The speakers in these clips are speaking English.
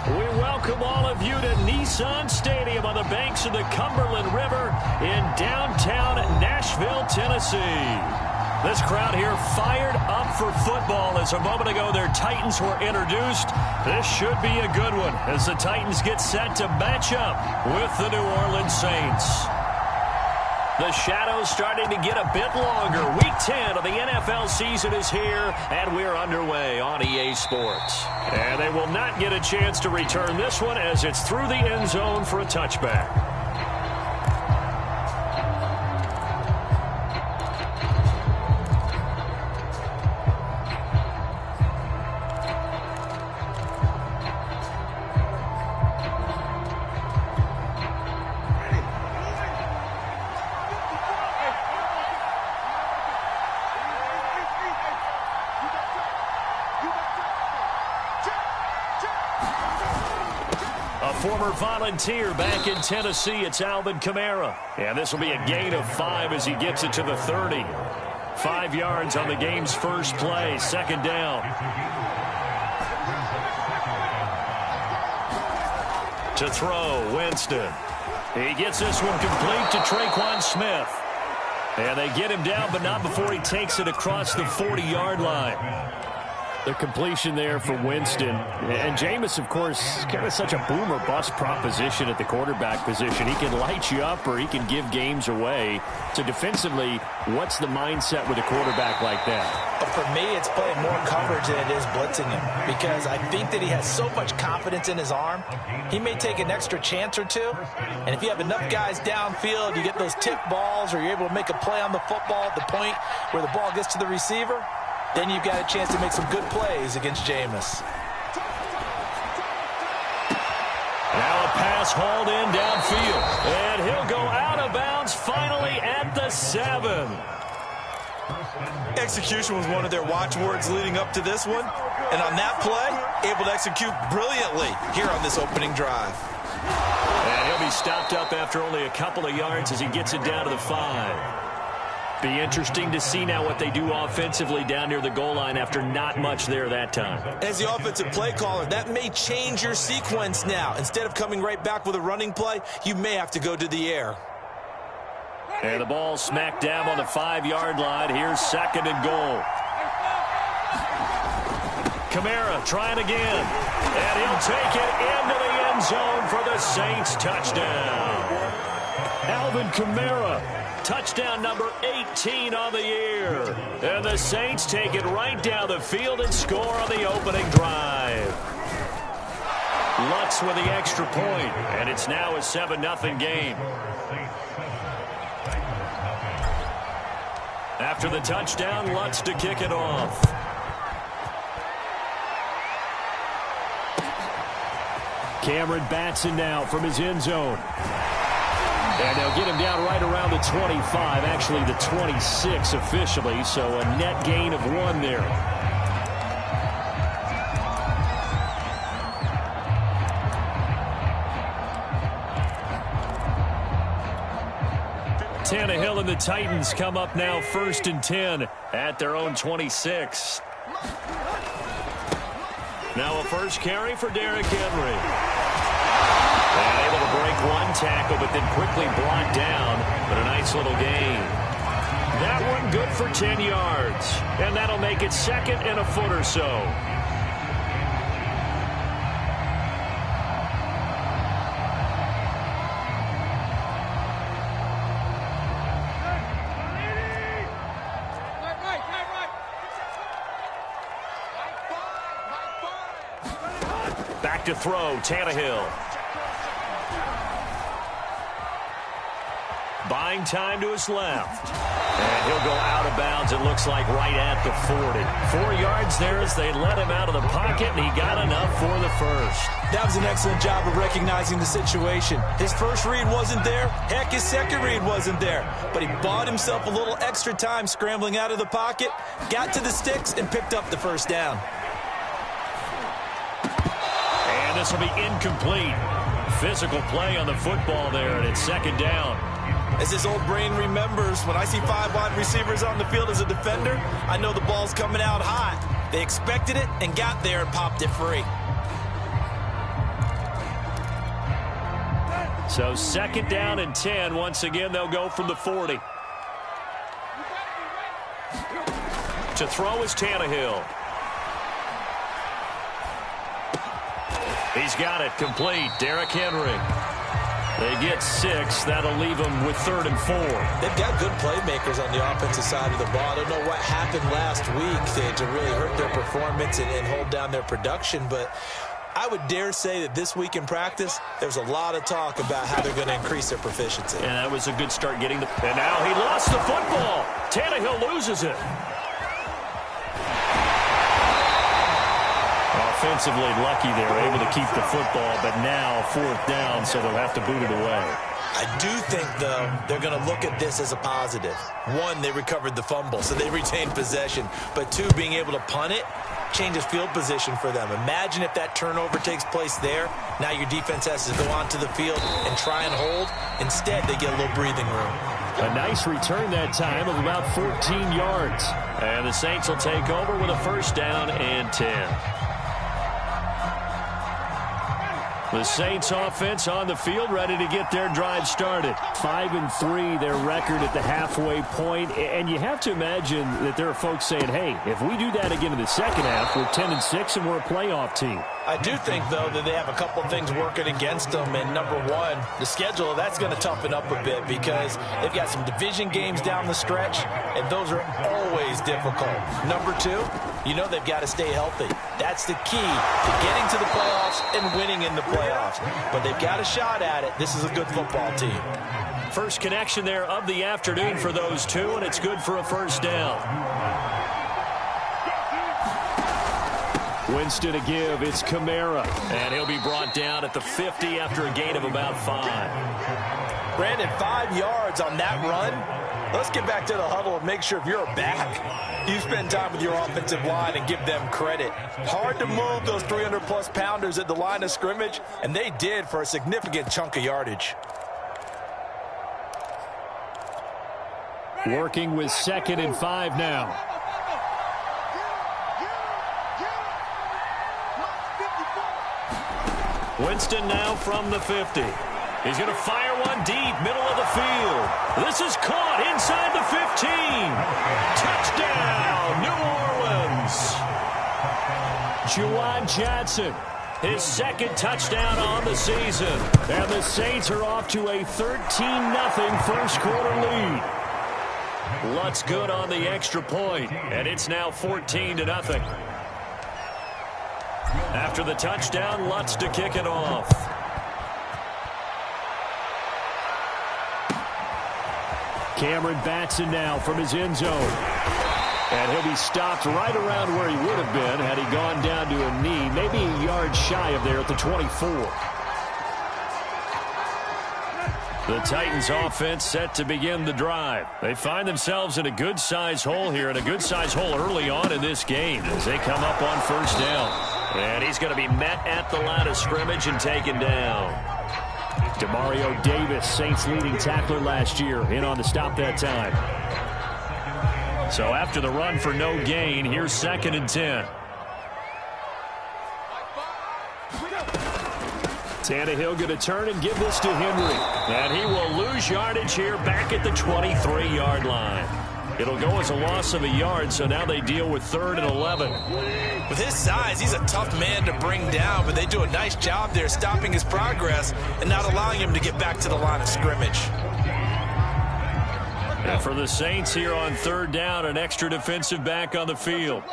We welcome all of you to Nissan Stadium on the banks of the Cumberland River in downtown Nashville, Tennessee. This crowd here fired up for football as a moment ago their Titans were introduced. This should be a good one as the Titans get set to match up with the New Orleans Saints. The shadows starting to get a bit longer. Week 10 of the NFL season is here, and we're underway on EA Sports. And they will not get a chance to return this one as it's through the end zone for a touchback. Former volunteer back in Tennessee, it's Alvin Kamara. And this will be a gain of 5 as he gets it to the 30. 5 yards on the game's first play, second down. To throw, Winston. He gets this one complete to Traquan Smith. And they get him down, but not before he takes it across the 40-yard line. The completion there for Winston. And Jameis, of course, kind of such a boom or bust proposition at the quarterback position. He can light you up or he can give games away. So defensively, what's the mindset with a quarterback like that? For me, it's playing more coverage than it is blitzing him. Because I think that he has so much confidence in his arm, he may take an extra chance or two. And if you have enough guys downfield, you get those tip balls or you're able to make a play on the football at the point where the ball gets to the receiver, then you've got a chance to make some good plays against Jameis. Now a pass hauled in downfield. And he'll go out of bounds finally at the 7. Execution was one of their watchwords leading up to this one. And on that play, able to execute brilliantly here on this opening drive. And he'll be stopped up after only a couple of yards as he gets it down to the 5. Be interesting to see now what they do offensively down near the goal line after not much there that time. As the offensive play caller, that may change your sequence now. Instead of coming right back with a running play, you may have to go to the air. And the ball smacked down on the 5-yard line. Here's second and goal. Kamara trying again. And he'll take it into the end zone for the Saints touchdown. Alvin Kamara. Touchdown number 18 on the year. And the Saints take it right down the field and score on the opening drive. Lutz with the extra point, and it's now a 7-0 game. After the touchdown, Lutz to kick it off. Cameron Batson now from his end zone. And they'll get him down right around the 25, actually the 26 officially, so a net gain of 1 there. Tannehill and the Titans come up now 1st and 10 at their own 26. Now a first carry for Derrick Henry. And able to break one tackle, but then quickly brought down. But a nice little gain. That one good for 10 yards. And that'll make it 2nd and a foot or so. Back to throw, Tannehill. Buying time to his left. And he'll go out of bounds, it looks like, right at the 40. 4 yards there as they let him out of the pocket, and he got enough for the first. That was an excellent job of recognizing the situation. His first read wasn't there. Heck, his second read wasn't there. But he bought himself a little extra time scrambling out of the pocket, got to the sticks, and picked up the first down. And this will be incomplete. Physical play on the football there, and it's 2nd down. As his old brain remembers, when I see 5 wide receivers on the field as a defender, I know the ball's coming out hot. They expected it and got there and popped it free. So 2nd down and 10. Once again, they'll go from the 40. To throw is Tannehill. He's got it complete. Derrick Henry. They get 6. That'll leave them with 3rd and 4. They've got good playmakers on the offensive side of the ball. I don't know what happened last week to really hurt their performance and hold down their production, but I would dare say that this week in practice, there's a lot of talk about how they're going to increase their proficiency. And that was a good start getting the... And now he lost the football. Tannehill loses it. Offensively lucky they were able to keep the football, but now 4th down, so they'll have to boot it away. I do think, though, they're going to look at this as a positive. 1, they recovered the fumble, so they retained possession. But 2, being able to punt it changes field position for them. Imagine if that turnover takes place there. Now your defense has to go onto the field and try and hold. Instead, they get a little breathing room. A nice return that time of about 14 yards. And the Saints will take over with a 1st down and 10. The Saints offense on the field, ready to get their drive started. 5-3, their record at the halfway point. And you have to imagine that there are folks saying, hey, if we do that again in the second half, we're 10-6 and we're a playoff team. I do think, though, that they have a couple of things working against them. And number 1, the schedule, that's going to toughen up a bit because they've got some division games down the stretch, and those are always difficult. Number 2, you know they've got to stay healthy. That's the key to getting to the playoffs and winning in the playoffs. But they've got a shot at it. This is a good football team. First connection there of the afternoon for those two, and it's good for a 1st down. Winston to give. It's Kamara. And he'll be brought down at the 50 after a gain of about 5. Brandon, 5 yards on that run. Let's get back to the huddle and make sure if you're back, you spend time with your offensive line and give them credit. Hard to move those 300-plus pounders at the line of scrimmage, and they did for a significant chunk of yardage. Working with 2nd and 5 now. Winston now from the 50. He's going to fire one deep, middle of the field. This is caught inside the 15. Touchdown, New Orleans. Juwan Johnson, his 2nd touchdown on the season. And the Saints are off to a 13-0 first quarter lead. Lutz good on the extra point, and it's now 14-0. After the touchdown, Lutz to kick it off. Cameron Batson now from his end zone. And he'll be stopped right around where he would have been had he gone down to a knee, maybe a yard shy of there at the 24. The Titans offense set to begin the drive. They find themselves in a good-sized hole here, and a good-sized hole early on in this game as they come up on 1st down. And he's going to be met at the line of scrimmage and taken down. Demario Davis, Saints leading tackler last year, in on the stop that time. So after the run for no gain, here's 2nd and 10. Tannehill going to turn and give this to Henry. And he will lose yardage here back at the 23-yard line. It'll go as a loss of a yard, so now they deal with 3rd and 11. With his size, he's a tough man to bring down, but they do a nice job there stopping his progress and not allowing him to get back to the line of scrimmage. And for the Saints here on 3rd down, an extra defensive back on the field.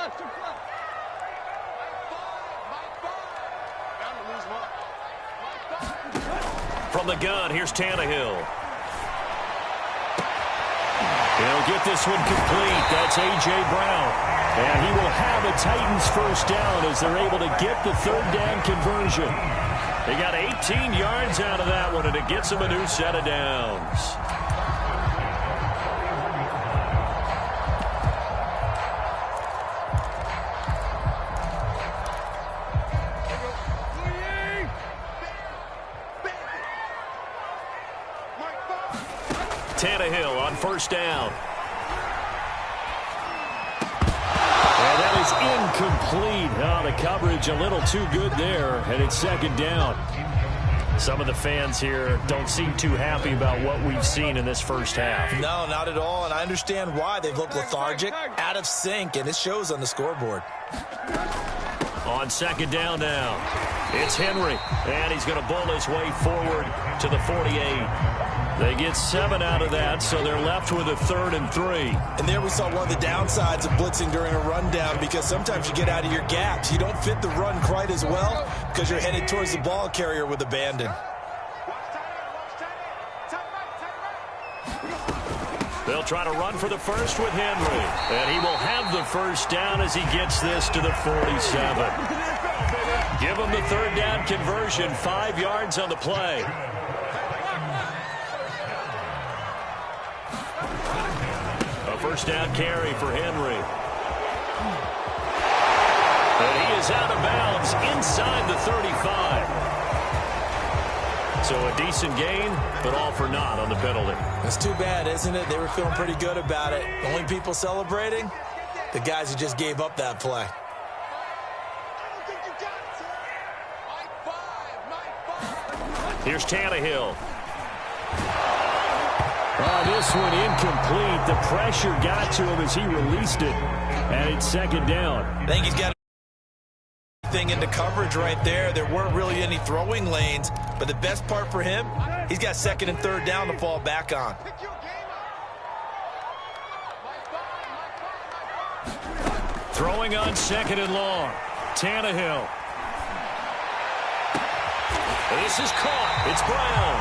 From the gun, here's Tannehill. He'll get this one complete. That's A.J. Brown. And he will have a Titans 1st down as they're able to get the 3rd down conversion. They got 18 yards out of that one, and it gets them a new set of downs. Tannehill on 1st down. And that is incomplete. Oh, the coverage a little too good there, and it's 2nd down. Some of the fans here don't seem too happy about what we've seen in this first half. No, not at all, and I understand why. They've looked lethargic, out of sync, and it shows on the scoreboard. On second down now, it's Henry, and he's going to bull his way forward to the 48. They get 7 out of that, so they're left with a 3rd and 3. And there we saw one of the downsides of blitzing during a rundown, because sometimes you get out of your gaps. You don't fit the run quite as well because you're headed towards the ball carrier with abandon. They'll try to run for the first with Henry, and he will have the first down as he gets this to the 47. Give him the 3rd down conversion, 5 yards on the play. A first down carry for Henry. And he is out of bounds inside the 35. So a decent gain, but all for naught on the penalty. That's too bad, isn't it? They were feeling pretty good about it. The only people celebrating, the guys who just gave up that play. Here's Tannehill. Oh, this one incomplete. The pressure got to him as he released it. And it's second down. I think he's got thing into coverage right there. There weren't really any throwing lanes, but the best part for him, he's got 2nd and 3rd down to fall back on. Throwing on 2nd and long. Tannehill. This is caught. It's Brown.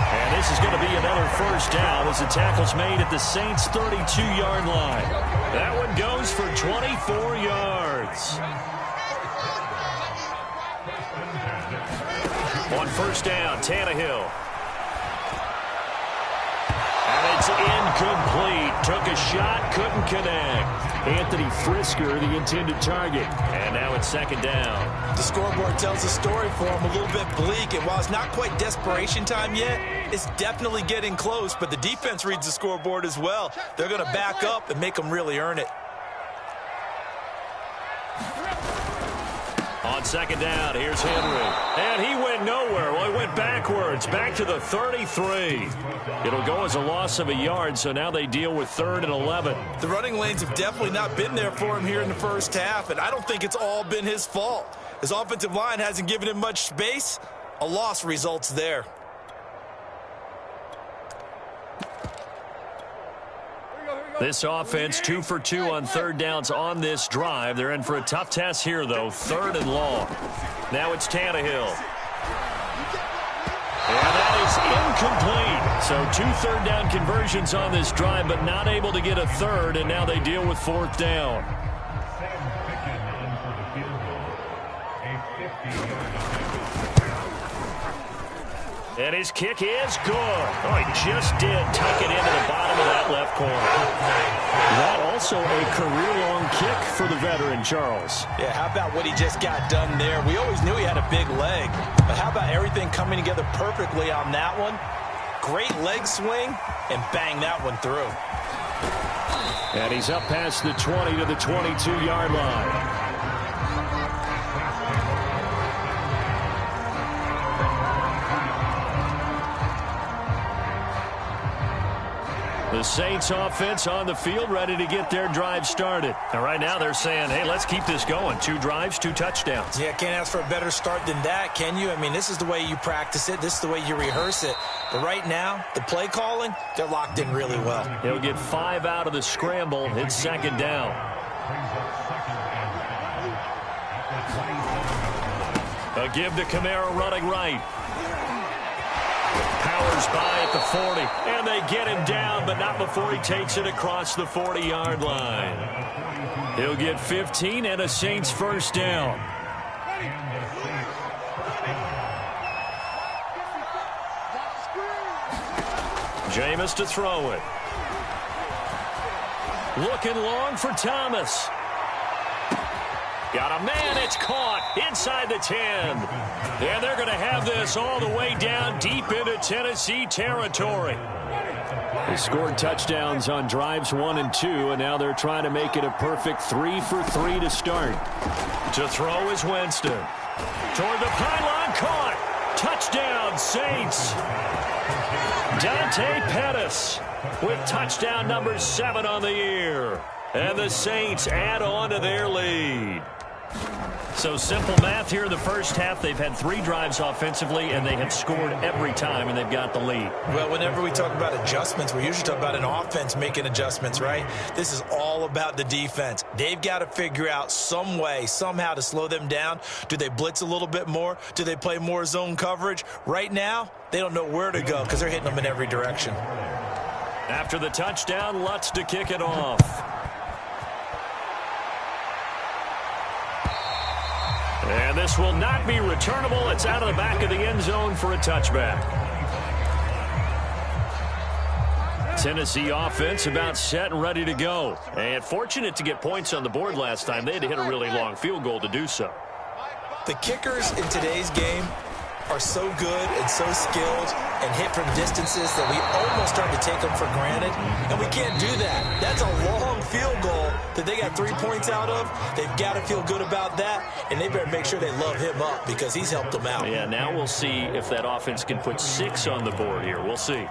And this is going to be another first down as the tackle's made at the Saints' 32-yard line. That one goes for 24 yards. On first down, Tannehill. And it's incomplete. Took a shot, couldn't connect. Anthony Frisker, the intended target. And now it's second down. The scoreboard tells the story for him, a little bit bleak. And while it's not quite desperation time yet, it's definitely getting close. But the defense reads the scoreboard as well. They're going to back up and make them really earn it. On second down, here's Henry. And he went nowhere. Well, he went backwards, back to the 33. It'll go as a loss of a yard, so now they deal with 3rd and 11. The running lanes have definitely not been there for him here in the first half, and I don't think it's all been his fault. His offensive line hasn't given him much space. A loss results there. This offense 2 for 2 on 3rd downs on this drive. They're in for a tough test here, though. 3rd and long. Now it's Tannehill. And that is incomplete. So 2 third down conversions on this drive, but not able to get a 3rd, and now they deal with 4th down. And his kick is good. Oh, he just did tuck it into the bottom of that left corner. That also a career-long kick for the veteran, Charles. Yeah, how about what he just got done there? We always knew he had a big leg, but how about everything coming together perfectly on that one? Great leg swing, and bang that one through. And he's up past the 20 to the 22-yard line. The Saints offense on the field ready to get their drive started. And right now they're saying, hey, let's keep this going. 2 drives, 2 touchdowns. Yeah, can't ask for a better start than that, can you? I mean, this is the way you practice it. This is the way you rehearse it. But right now, the play calling, they're locked in really well. He'll get 5 out of the scramble. It's second down. A give to Kamara running right. Powers by at the 40, and they get him down, but not before he takes it across the 40-yard line. He'll get 15 and a Saints first down. Jameis to throw it. Looking long for Thomas. Got a man, it's caught inside the 10. And they're going to have this all the way down deep into Tennessee territory. They scored touchdowns on drives 1 and 2, and now they're trying to make it a perfect 3 for 3 to start. To throw is Winston. Toward the pylon, caught. Touchdown, Saints. Dante Pettis with touchdown number 7 on the year. And the Saints add on to their lead. So simple math here in the first half. They've had 3 drives offensively, and they have scored every time, and they've got the lead. Well, whenever we talk about adjustments, we usually talk about an offense making adjustments, right? This is all about the defense. They've got to figure out some way, somehow to slow them down. Do they blitz a little bit more? Do they play more zone coverage? Right now, they don't know where to go because they're hitting them in every direction. After the touchdown, Lutz to kick it off. And this will not be returnable. It's out of the back of the end zone for a touchback. Tennessee offense about set and ready to go. And fortunate to get points on the board last time. They had to hit a really long field goal to do so. The kickers in today's game are so good and so skilled and hit from distances that we almost start to take them for granted. And we can't do that. That's a long field goal that they got 3 points out of. They've got to feel good about that, and they better make sure they love him up because he's helped them out. Yeah, now we'll see if that offense can put 6 on the board here. We'll see.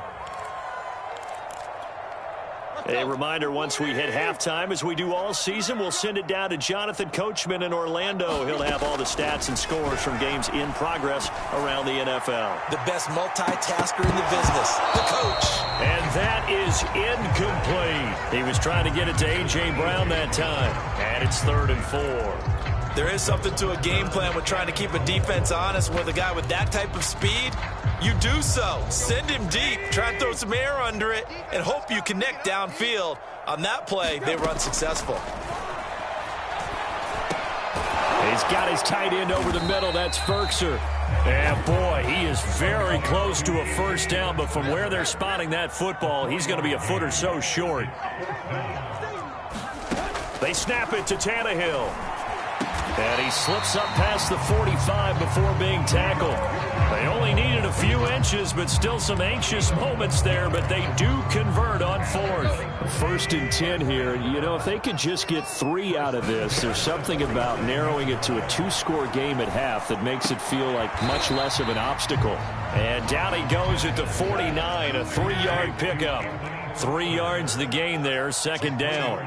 A reminder, once we hit halftime, as we do all season, we'll send it down to Jonathan Coachman in Orlando. He'll have all the stats and scores from games in progress around the NFL. The best multitasker in the business, the coach. And that is incomplete. He was trying to get it to A.J. Brown that time. And it's 3rd and 4. There is something to a game plan with trying to keep a defense honest with a guy with that type of speed. You do so. Send him deep. Try and throw some air under it and hope you connect downfield. On that play, they run successful. He's got his tight end over the middle. That's Ferkser. And, boy, he is very close to a first down, but from where they're spotting that football, he's going to be a foot or so short. They snap it to Tannehill. And he slips up past the 45 before being tackled. They only needed a few inches, but still some anxious moments there, but they do convert on 4th. 1st and 10 here. You know, if they could just get 3 out of this, there's something about narrowing it to a 2-score game at half that makes it feel like much less of an obstacle. And down he goes at the 49, a 3-yard pickup. 3 yards the gain there, 2nd down.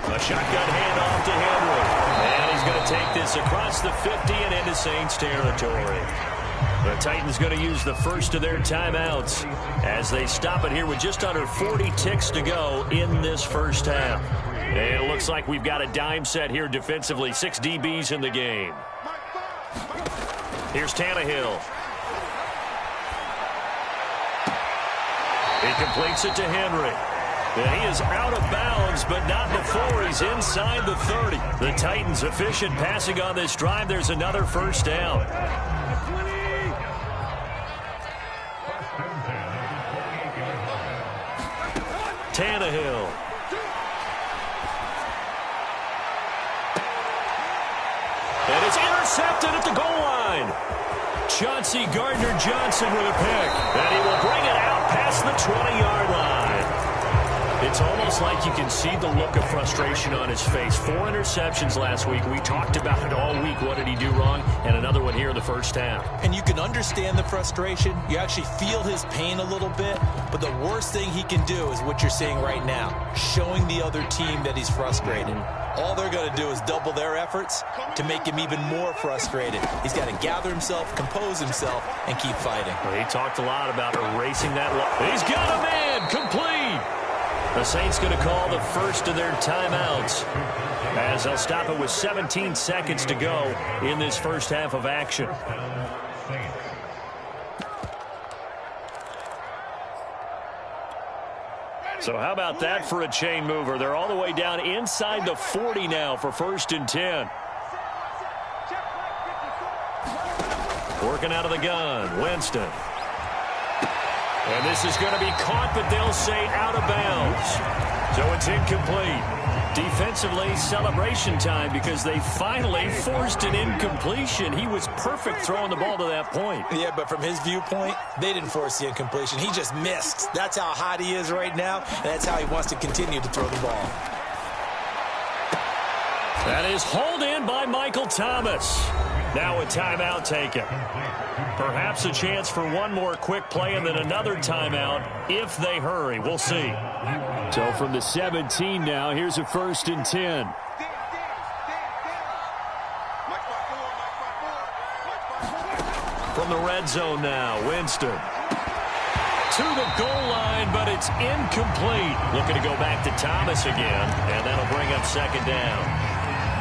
A shotgun handoff to Henry. And he's going to take this across the 50 and into Saints territory. The Titans going to use the first of their timeouts as they stop it here with just under 40 ticks to go in this first half. And it looks like we've got a dime set here defensively. 6 DBs in the game. Here's Tannehill. He completes it to Henry. And he is out of bounds, but not before he's inside the 30. The Titans efficient passing on this drive. There's another first down. Tannehill. And it's intercepted at the goal line. Chauncey Gardner-Johnson with a pick. And he will bring it out past the 20-yard line. It's almost like you can see the look of frustration on his face. 4 interceptions last week. We talked about it all week. What did he do wrong? And another one here in the first half. And you can understand the frustration. You actually feel his pain a little bit. But the worst thing he can do is what you're seeing right now, showing the other team that he's frustrated. All they're going to do is double their efforts to make him even more frustrated. He's got to gather himself, compose himself, and keep fighting. Well, he talked a lot about erasing that. He's got a man complete. The Saints going to call the first of their timeouts as they'll stop it with 17 seconds to go in this first half of action. So how about that for a chain mover? They're all the way down inside the 40 now for 1st and 10. Working out of the gun, Winston. And this is going to be caught, but they'll say out of bounds. So it's incomplete. Defensively, celebration time because they finally forced an incompletion. He was perfect throwing the ball to that point. Yeah, but from his viewpoint, they didn't force the incompletion. He just missed. That's how hot he is right now, and that's how he wants to continue to throw the ball. That is hauled in by Michael Thomas. Now a timeout taken. Perhaps a chance for one more quick play and then another timeout if they hurry. We'll see. So from the 17 now, here's a 1st and 10. From the red zone now, Winston. To the goal line, but it's incomplete. Looking to go back to Thomas again, and that'll bring up 2nd down.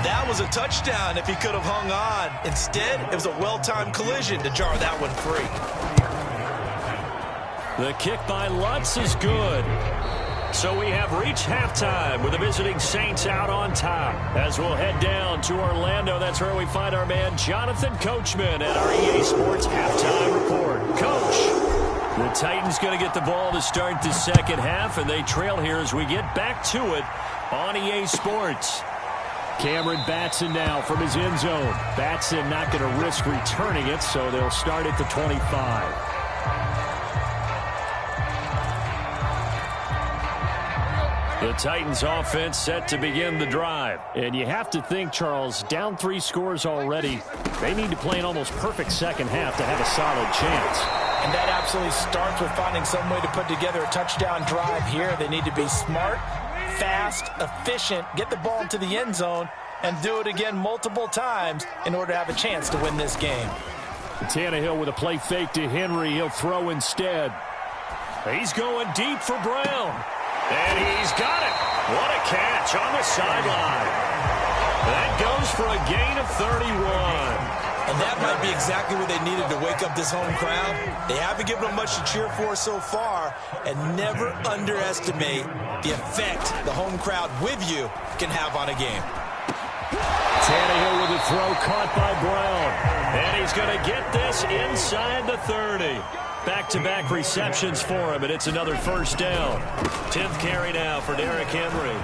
That was a touchdown if he could have hung on. Instead, it was a well-timed collision to jar that one free. The kick by Lutz is good. So we have reached halftime with the visiting Saints out on top. As we'll head down to Orlando, that's where we find our man Jonathan Coachman at our EA Sports Halftime Report. Coach, the Titans going to get the ball to start the second half, and they trail here as we get back to it on EA Sports. Cameron Batson now from his end zone. Batson not going to risk returning it, so they'll start at the 25. The Titans offense set to begin the drive. And you have to think, Charles, down 3 scores already. They need to play an almost perfect second half to have a solid chance. And that absolutely starts with finding some way to put together a touchdown drive here. They need to be smart, fast, efficient, get the ball into the end zone, and do it again multiple times in order to have a chance to win this game. Tannehill with a play fake to Henry. He'll throw instead. He's going deep for Brown. And he's got it. What a catch on the sideline. That goes for a gain of 31. And that might be exactly what they needed to wake up this home crowd. They haven't given them much to cheer for so far. And never underestimate the effect the home crowd with you can have on a game. Tannehill with a throw caught by Brown. And he's going to get this inside the 30. Back-to-back receptions for him, and it's another 1st down. 10th carry now for Derrick Henry.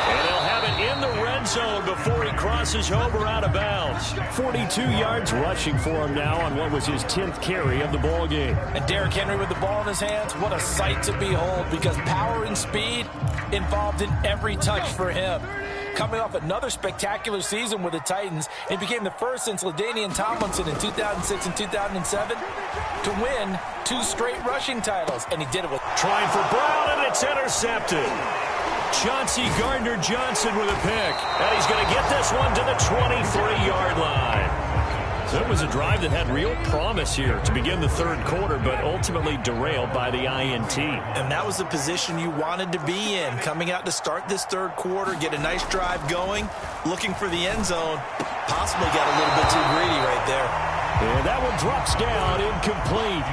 And he'll have it in the red zone before he crosses over out of bounds. 42 yards rushing for him now on what was his 10th carry of the ball game. And Derrick Henry with the ball in his hands, what a sight to behold, because power and speed involved in every touch for him. Coming off another spectacular season with the Titans, he became the first since LaDainian Tomlinson in 2006 and 2007 to win 2 straight rushing titles, and he did it with... Trying for Brown, and it's intercepted. Chauncey Gardner-Johnson with a pick, and he's going to get this one to the 23-yard line. So it was a drive that had real promise here to begin the 3rd quarter, but ultimately derailed by the INT. And that was the position you wanted to be in, coming out to start this 3rd quarter, get a nice drive going, looking for the end zone. Possibly got a little bit too greedy right there. And that one drops down, incomplete.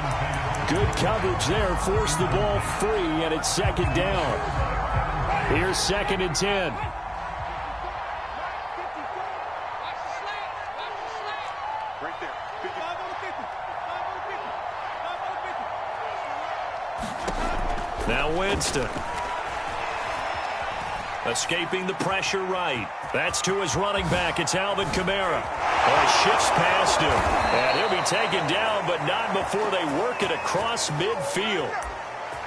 Good coverage there, forced the ball free, and it's 2nd down. Here's 2nd and 10. Now Winston. Escaping the pressure right. That's to his running back. It's Alvin Kamara. Shifts past him. And he'll be taken down, but not before they work it across midfield.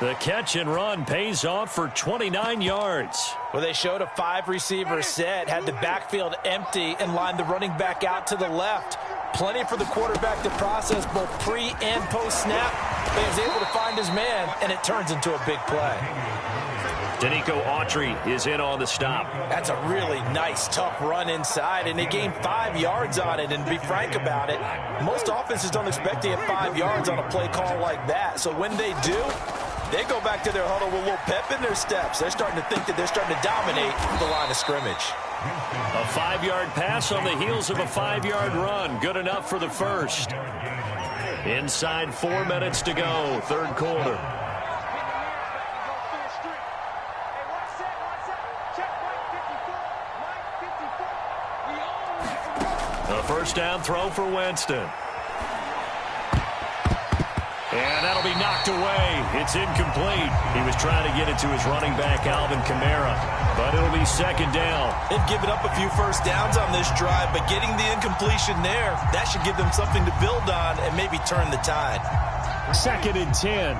The catch and run pays off for 29 yards. Well, they showed a 5-receiver set, had the backfield empty, and lined the running back out to the left. Plenty for the quarterback to process both pre and post snap. But he was able to find his man, and it turns into a big play. Danico Autry is in on the stop. That's a really nice, tough run inside, and they gained 5 yards on it. And to be frank about it, most offenses don't expect to get 5 yards on a play call like that. So when they do, they go back to their huddle with a little pep in their steps. They're starting to think that they're starting to dominate the line of scrimmage. A 5-yard pass on the heels of a 5-yard run. Good enough for the first. Inside 4 minutes to go, 3rd quarter. A 1st down throw for Winston. And that'll be knocked away. It's incomplete. He was trying to get it to his running back, Alvin Kamara. But it'll be 2nd down. They've given up a few 1st downs on this drive, but getting the incompletion there, that should give them something to build on and maybe turn the tide. 2nd and 10.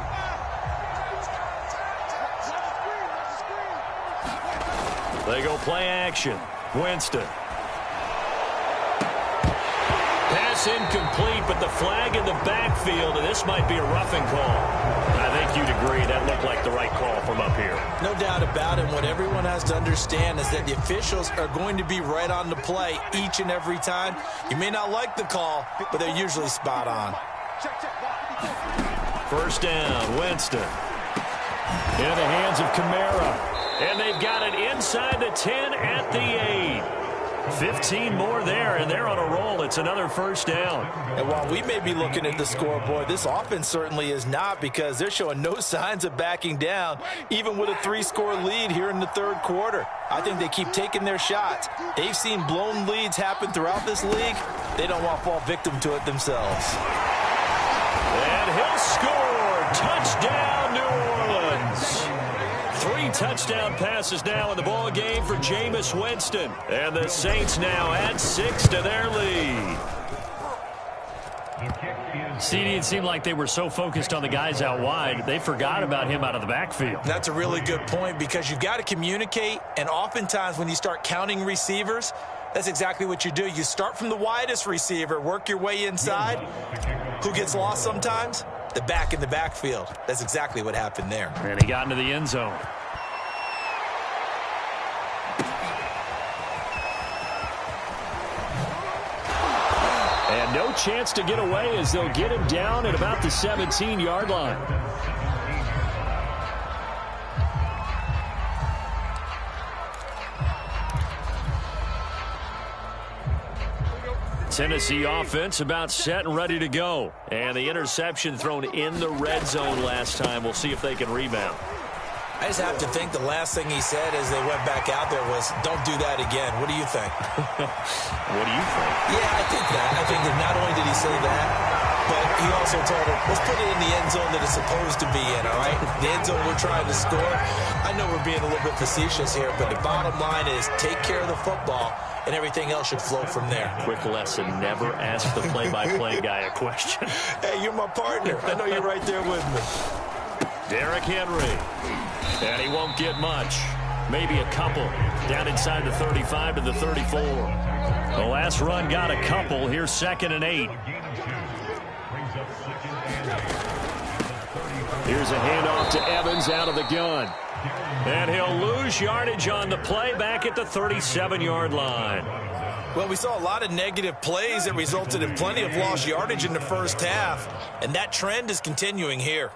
They go play action. Winston. pass incomplete, but the flag in the backfield, and this might be a roughing call. I think you'd agree that looked like the right call from up here. No doubt about it. What everyone has to understand is that the officials are going to be right on the play each and every time. You may not like the call, but they're usually spot on. First down, Winston. In the hands of Kamara. And they've got it inside the 10 at the 8. 15 more there, and they're on a roll. It's another first down. And while we may be looking at the scoreboard, this offense certainly is not, because they're showing no signs of backing down, even with a 3-score lead here in the third quarter. I think they keep taking their shots. They've seen blown leads happen throughout this league. They don't want to fall victim to it themselves. And he'll score. Touchdown, New Orleans. 3 touchdown passes now in the ball game for Jameis Winston. And the Saints now add 6 to their lead. CD, it seemed like they were so focused on the guys out wide, they forgot about him out of the backfield. That's a really good point, because you've got to communicate, and oftentimes when you start counting receivers, that's exactly what you do. You start from the widest receiver, work your way inside. Who gets lost sometimes? The back in the backfield. That's exactly what happened there. And he got into the end zone. And no chance to get away, as they'll get him down at about the 17-yard line. Tennessee offense about set and ready to go. And the interception thrown in the red zone last time. We'll see if they can rebound. I just have to think the last thing he said as they went back out there was, don't do that again. What do you think? What do you think? Yeah, I think that. I think that not only did he say that, but he also told him, let's put it in the end zone that it's supposed to be in, all right? The end zone we're trying to score. I know we're being a little bit facetious here, but the bottom line is take care of the football, and everything else should flow from there. Quick lesson, never ask the play-by-play guy a question. Hey, you're my partner. I know you're right there with me. Derrick Henry. And he won't get much. Maybe a couple. Down inside the 35 to the 34. The last run got a couple. Here's 2nd and 8. Here's a handoff to Evans out of the gun. And he'll lose yardage on the play back at the 37-yard line. Well, we saw a lot of negative plays that resulted in plenty of lost yardage in the first half. And that trend is continuing here.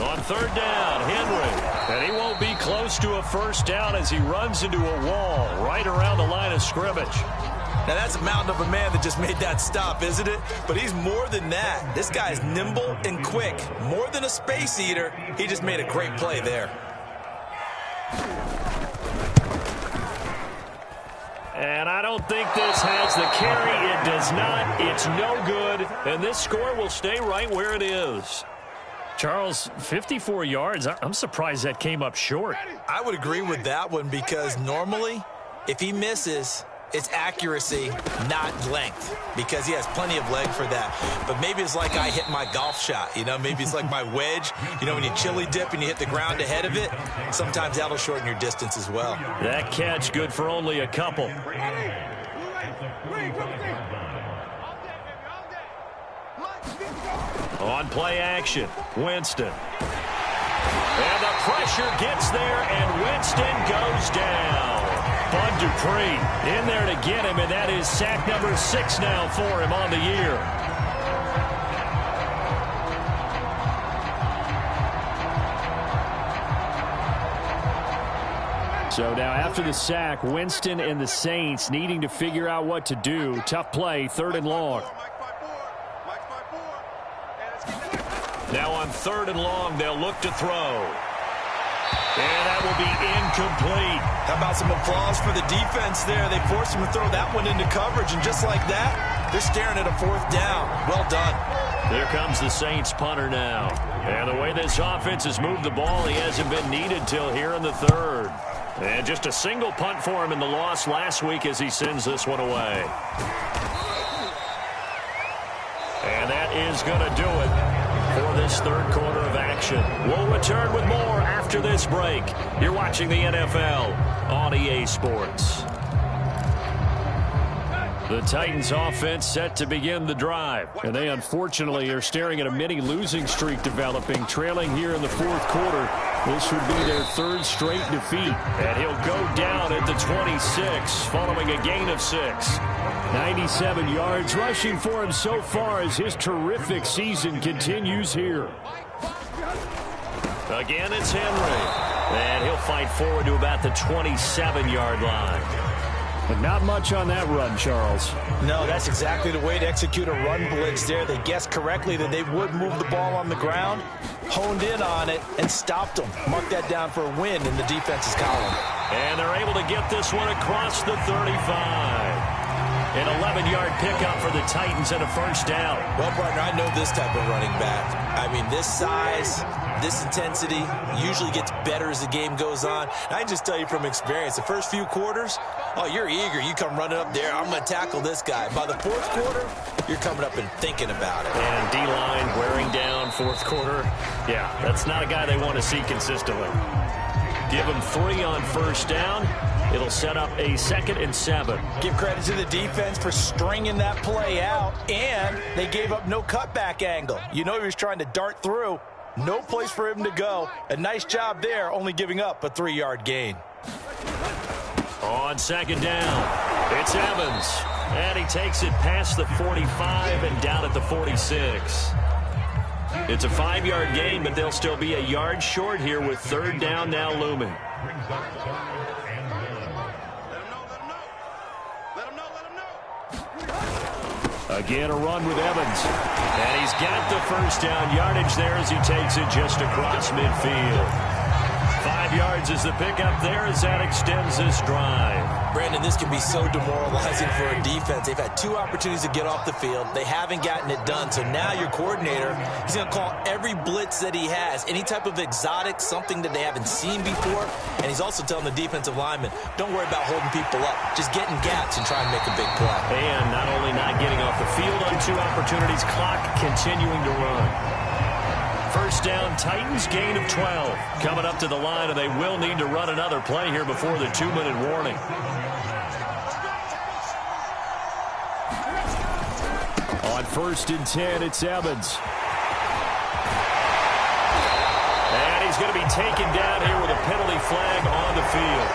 On 3rd down, Henry. And he won't be close to a first down as he runs into a wall right around the line of scrimmage. Now, that's a mountain of a man that just made that stop, isn't it? But he's more than that. This guy's nimble and quick. More than a space eater, he just made a great play there. And I don't think this has the carry. It does not. It's no good. And this score will stay right where it is. Charles, 54 yards. I'm surprised that came up short. I would agree with that one, because normally, if he misses, it's accuracy, not length, because he has plenty of leg for that. But maybe it's like I hit my golf shot, you know, maybe it's like my wedge. You know, when you chili dip and you hit the ground ahead of it, sometimes that'll shorten your distance as well. That catch good for only a couple. On play action, Winston. And the pressure gets there, and Winston goes down. Bud Dupree in there to get him, and that is sack number 6 now for him on the year. So now after the sack, Winston and the Saints needing to figure out what to do. Tough play, 3rd and long. Now on 3rd and long, they'll look to throw. And that will be incomplete. How about some applause for the defense there? They forced him to throw that one into coverage, and just like that, they're staring at a 4th down. Well done. Here comes the Saints punter now. And the way this offense has moved the ball, he hasn't been needed till here in the 3rd. And just a single punt for him in the loss last week as he sends this one away. And that is going to do it. for this third quarter of action. We'll return with more after this break. You're watching the NFL on EA Sports. The Titans offense set to begin the drive. And they unfortunately are staring at a mini losing streak developing, trailing here in the fourth quarter. This would be their third straight defeat. And he'll go down at the 26 following a gain of 6. 97 yards rushing for him so far as his terrific season continues here. Again, it's Henry. And he'll fight forward to about the 27-yard line. But not much on that run, Charles. No, that's exactly the way to execute a run blitz there. They guessed correctly that they would move the ball on the ground, honed in on it, and stopped them. Mark that down for a win in the defense's column. And they're able to get this one across the 35. An 11-yard pickup for the Titans and a first down. Well, partner, I know this type of running back. I mean, this size, this intensity usually gets better as the game goes on. And I can just tell you from experience, the first few quarters, oh, you're eager. You come running up there. I'm going to tackle this guy. By the fourth quarter, you're coming up and thinking about it. And D-line wearing down fourth quarter. Yeah, that's not a guy they want to see consistently. Give him 3 on first down. It'll set up a 2nd and 7. Give credit to the defense for stringing that play out, and they gave up no cutback angle. You know he was trying to dart through. No place for him to go. A nice job there, only giving up a 3-yard gain. On 2nd down, it's Evans. And he takes it past the 45 and down at the 46. It's a 5-yard gain, but they'll still be a yard short here with 3rd down now looming. Again, a run with Evans. And he's got the first down yardage there as he takes it just across midfield. 5 yards is the pickup there as that extends this drive. Brandon, this can be so demoralizing for a defense. They've had 2 opportunities to get off the field. They haven't gotten it done. So now your coordinator, he's going to call every blitz that he has, any type of exotic, something that they haven't seen before. And he's also telling the defensive lineman, don't worry about holding people up. Just get in gaps and try and make a big play. And not only not getting off the field on 2 opportunities, clock continuing to run. First down, Titans, gain of 12. Coming up to the line, and they will need to run another play here before the 2-minute warning. On 1st and 10, it's Evans. And he's going to be taken down here with a penalty flag on the field.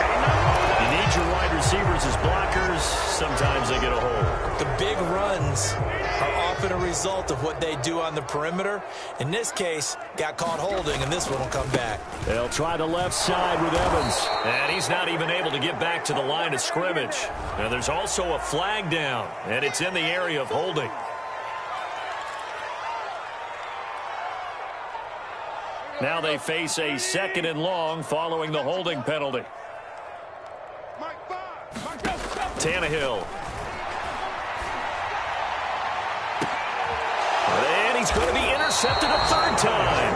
You need your wide receivers as blockers. Sometimes they get a hold. The big runs are often a result of what they do on the perimeter. In this case, got caught holding, and this one will come back. They'll try the left side with Evans. And he's not even able to get back to the line of scrimmage. Now there's also a flag down, and it's in the area of holding. Now they face a 2nd and long following the holding penalty. Tannehill. And he's going to be intercepted a 3rd time.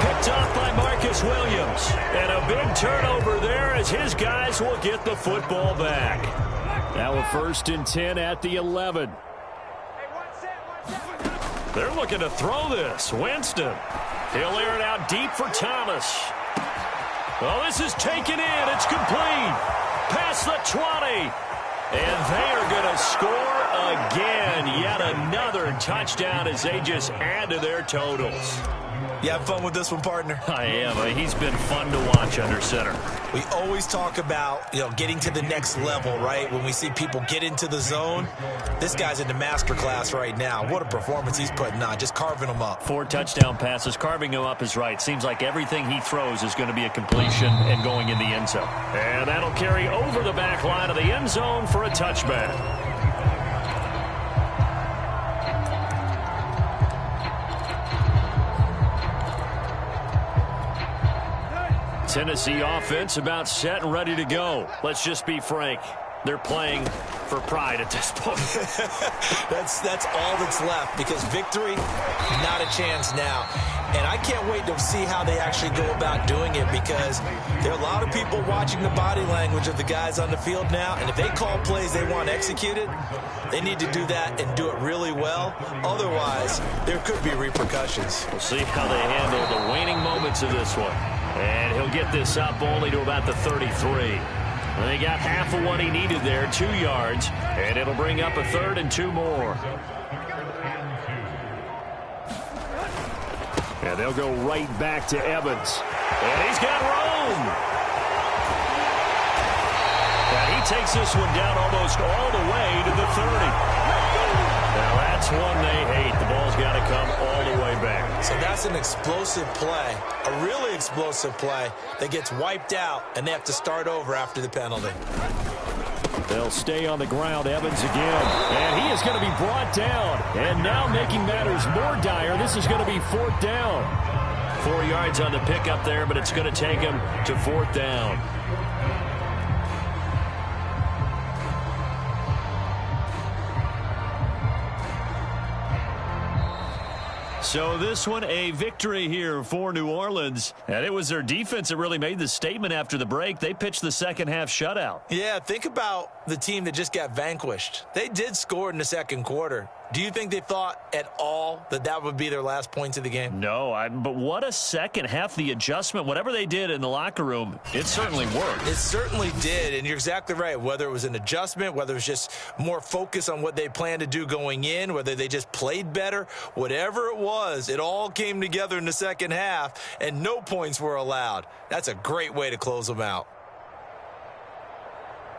Picked off by Marcus Williams. And a big turnover there as his guys will get the football back. Now a 1st and 10 at the 11. They're looking to throw this. Winston. He'll air it out deep for Thomas. Well, this is taken in. It's complete. Past the 20. And they are going to score again. Yet another touchdown as they just add to their totals. You have fun with this one, partner? I am. He's been fun to watch under center. We always talk about, getting to the next level, right? When we see people get into the zone, this guy's in the master class right now. What a performance he's putting on, just carving them up. 4 touchdown passes. Carving him up is right. Seems like everything he throws is going to be a completion and going in the end zone. And that'll carry over the back line of the end zone for a touchback. Tennessee offense about set and ready to go. Let's just be frank. They're playing for pride at this point. That's all that's left, because victory, not a chance now. And I can't wait to see how they actually go about doing it, because there are a lot of people watching the body language of the guys on the field now, and if they call plays they want executed, they need to do that and do it really well. Otherwise, there could be repercussions. We'll see how they handle the waning moments of this one. And he'll get this up only to about the 33. And they got half of what he needed there, 2 yards, and it'll bring up a 3rd and 2 more. And they'll go right back to Evans. And he's got room. And he takes this one down almost all the way to the 30. Now that's one they hate. The ball's got to come all the way back. So that's an explosive play, a really explosive play that gets wiped out, and they have to start over after the penalty. They'll stay on the ground, Evans again. And he is going to be brought down. And now making matters more dire, this is going to be 4th down. 4 yards on the pickup there, but it's going to take him to 4th down. So this one, a victory here for New Orleans. And it was their defense that really made the statement after the break. They pitched the second half shutout. Yeah, think about the team that just got vanquished. They did score in the second quarter. Do you think they thought at all that that would be their last points of the game? No, but what a second half. The adjustment, whatever they did in the locker room, it certainly worked. It certainly did, and you're exactly right. Whether it was an adjustment, whether it was just more focus on what they planned to do going in, whether they just played better, whatever it was, it all came together in the second half, and no points were allowed. That's a great way to close them out.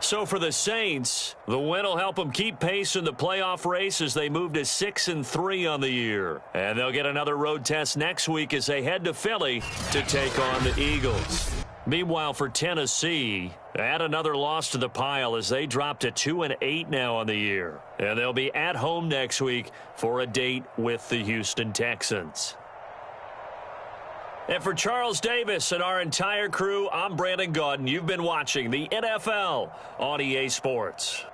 So for the Saints, the win will help them keep pace in the playoff race as they move to 6-3 on the year. And they'll get another road test next week as they head to Philly to take on the Eagles. Meanwhile, for Tennessee, add another loss to the pile as they drop to 2-8 now on the year. And they'll be at home next week for a date with the Houston Texans. And for Charles Davis and our entire crew, I'm Brandon Gaudin. You've been watching the NFL on EA Sports.